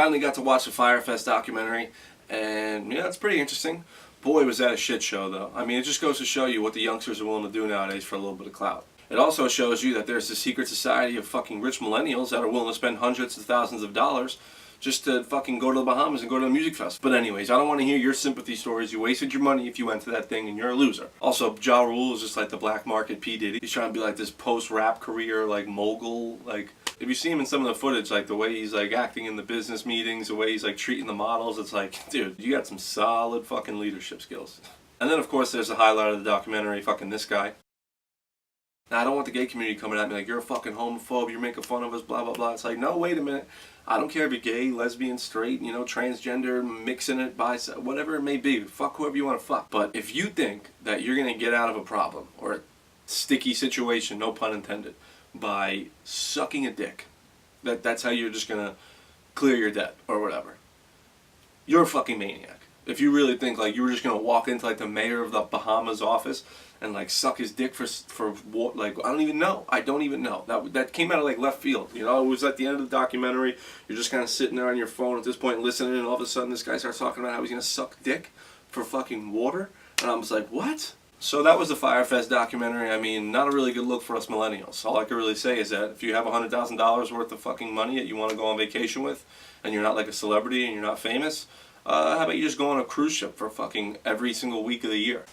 finally got to watch the Fyre Fest documentary, and yeah, it's pretty interesting. Boy, was that a shit show, though. I mean, it just goes to show you what the youngsters are willing to do nowadays for a little bit of clout. It also shows you that there's a secret society of fucking rich millennials that are willing to spend hundreds of thousands of dollars just to fucking go to the Bahamas and go to a music festival. But anyways, I don't want to hear your sympathy stories. You wasted your money if you went to that thing, and you're a loser. Also, Ja Rule is just like the black market P. Diddy. He's trying to be like this post-rap career, like, mogul. Like, if you see him in some of the footage, like the way he's like acting in the business meetings, the way he's like treating the models, it's like, dude, you got some solid fucking leadership skills. And then, of course, there's the highlight of the documentary, fucking this guy. Now, I don't want the gay community coming at me like, you're a fucking homophobe, you're making fun of us, blah, blah, blah. It's like, no, wait a minute. I don't care if you're gay, lesbian, straight, you know, transgender, mixing it, bisexual, whatever it may be. Fuck whoever you want to fuck. But if you think that you're going to get out of a problem or a sticky situation, no pun intended, by sucking a dick, that's how you're just going to clear your debt or whatever, you're a fucking maniac. If you really think like you were just going to walk into like the mayor of the Bahamas office and like suck his dick for like, I don't even know. That came out of like left field. You know, it was at the end of the documentary. You're just kind of sitting there on your phone at this point listening, and all of a sudden this guy starts talking about how he's going to suck dick for fucking water. And I was like, what? So that was the Fyre Fest documentary. I mean, not a really good look for us millennials. All I can really say is that if you have $100,000 worth of fucking money that you want to go on vacation with, and you're not like a celebrity and you're not famous, how about you just go on a cruise ship for fucking every single week of the year?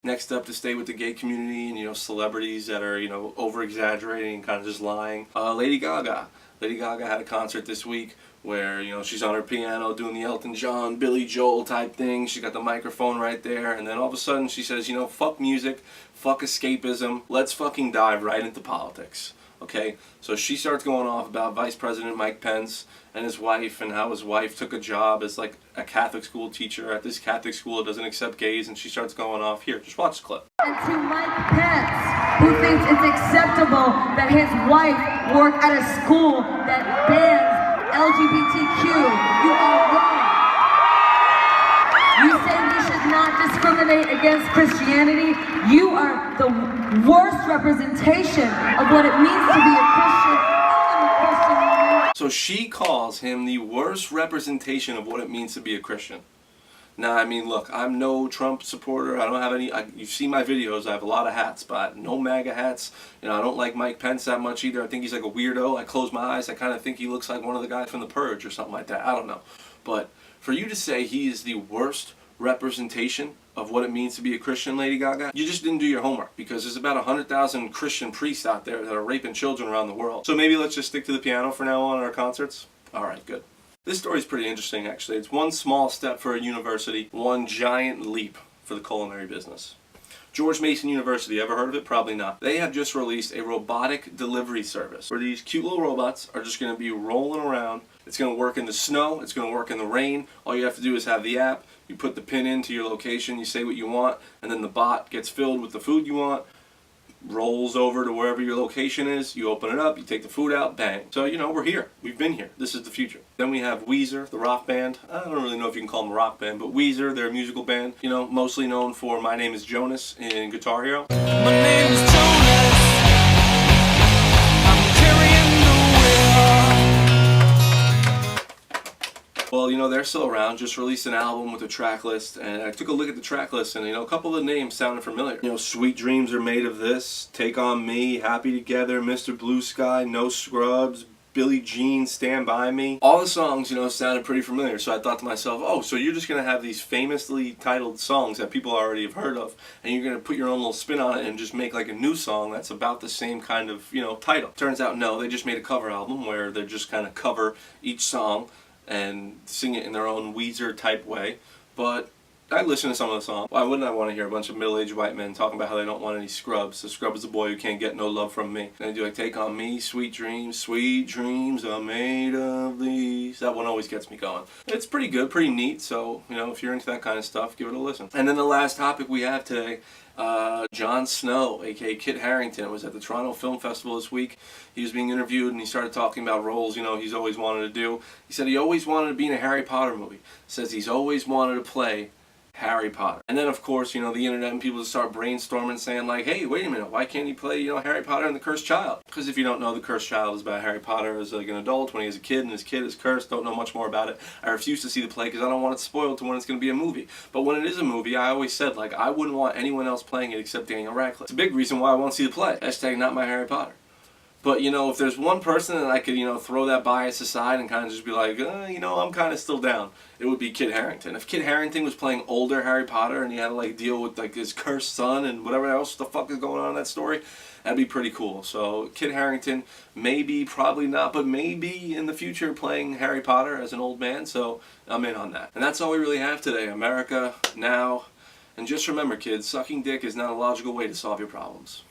Next up, to stay with the gay community and, you know, celebrities that are, you know, over-exaggerating and kind of just lying. Lady Gaga. Lady Gaga had a concert this week where, you know, she's on her piano doing the Elton John, Billy Joel type thing. She got the microphone right there, and then all of a sudden she says, you know, fuck music, fuck escapism, let's fucking dive right into politics. Okay, so she starts going off about Vice President Mike Pence and his wife, and how his wife took a job as like a Catholic school teacher at this Catholic school that doesn't accept gays, and she starts going off. Here, just watch the clip. And to Mike Pence, who thinks it's acceptable that his wife work at a school that bans LGBTQ, you are wrong. You say we should not discriminate against Christianity. You are the worst representation of what it means to be a Christian. I'm a Christian woman. So she calls him the worst representation of what it means to be a Christian. Now, I mean, look, I'm no Trump supporter. I don't have any. You've seen my videos. I have a lot of hats, but no MAGA hats. You know, I don't like Mike Pence that much either. I think he's like a weirdo. I close my eyes. I kind of think he looks like one of the guys from The Purge or something like that. I don't know. But for you to say he is the worst representation of what it means to be a Christian, Lady Gaga, you just didn't do your homework, because there's about 100,000 Christian priests out there that are raping children around the world. So maybe let's just stick to the piano for now on at our concerts? Alright, good. This story's pretty interesting, actually. It's one small step for a university, one giant leap for the culinary business. George Mason University, ever heard of it? Probably not. They have just released a robotic delivery service where these cute little robots are just going to be rolling around. It's going to work in the snow, it's going to work in the rain. All you have to do is have the app, you put the pin into your location, you say what you want, and then the bot gets filled with the food you want, rolls over to wherever your location is, you open it up, you take the food out, bang. So, you know, we're here. We've been here. This is the future. Then we have Weezer, the rock band. I don't really know if you can call them a rock band, but Weezer, they're a musical band, you know, mostly known for My Name is Jonas in Guitar Hero. My name is Jonas. I'm carrying the wheel. Well, you know, they're still around, just released an album with a track list, and I took a look at the track list, and, you know, a couple of the names sounded familiar. You know, Sweet Dreams Are Made of This, Take On Me, Happy Together, Mr. Blue Sky, No Scrubs, Billie Jean, Stand By Me. All the songs, you know, sounded pretty familiar, so I thought to myself, oh, so you're just going to have these famously titled songs that people already have heard of, and you're going to put your own little spin on it and just make like a new song that's about the same kind of, you know, title. Turns out, no, they just made a cover album where they just kind of cover each song and sing it in their own Weezer type way. But I listened to some of the songs. Why wouldn't I want to hear a bunch of middle-aged white men talking about how they don't want any scrubs? The scrub is a boy who can't get no love from me. And they do like, Take On Me, sweet dreams are made of these. That one always gets me going. It's pretty good, pretty neat, so, you know, if you're into that kind of stuff, give it a listen. And then the last topic we have today, Jon Snow, aka Kit Harington, was at the Toronto Film Festival this week. He was being interviewed and he started talking about roles, you know, he's always wanted to do. He said he always wanted to be in a Harry Potter movie. Says he's always wanted to play Harry Potter. And then of course, you know, the internet and people just start brainstorming saying like, hey, wait a minute, why can't he play, you know, Harry Potter and the Cursed Child? Because if you don't know, the Cursed Child is about Harry Potter as like an adult when he was a kid and his kid is cursed. Don't know much more about it. I refuse to see the play because I don't want it spoiled to when it's going to be a movie. But when it is a movie, I always said like I wouldn't want anyone else playing it except Daniel Radcliffe. It's a big reason why I won't see the play. Hashtag not my Harry Potter. But, you know, if there's one person that I could, you know, throw that bias aside and kind of just be like, you know, I'm kind of still down, it would be Kit Harington. If Kit Harington was playing older Harry Potter and he had to, like, deal with, like, his cursed son and whatever else the fuck is going on in that story, that'd be pretty cool. So, Kit Harington, maybe, probably not, but maybe in the future playing Harry Potter as an old man, so I'm in on that. And that's all we really have today. America, now, and just remember, kids, sucking dick is not a logical way to solve your problems.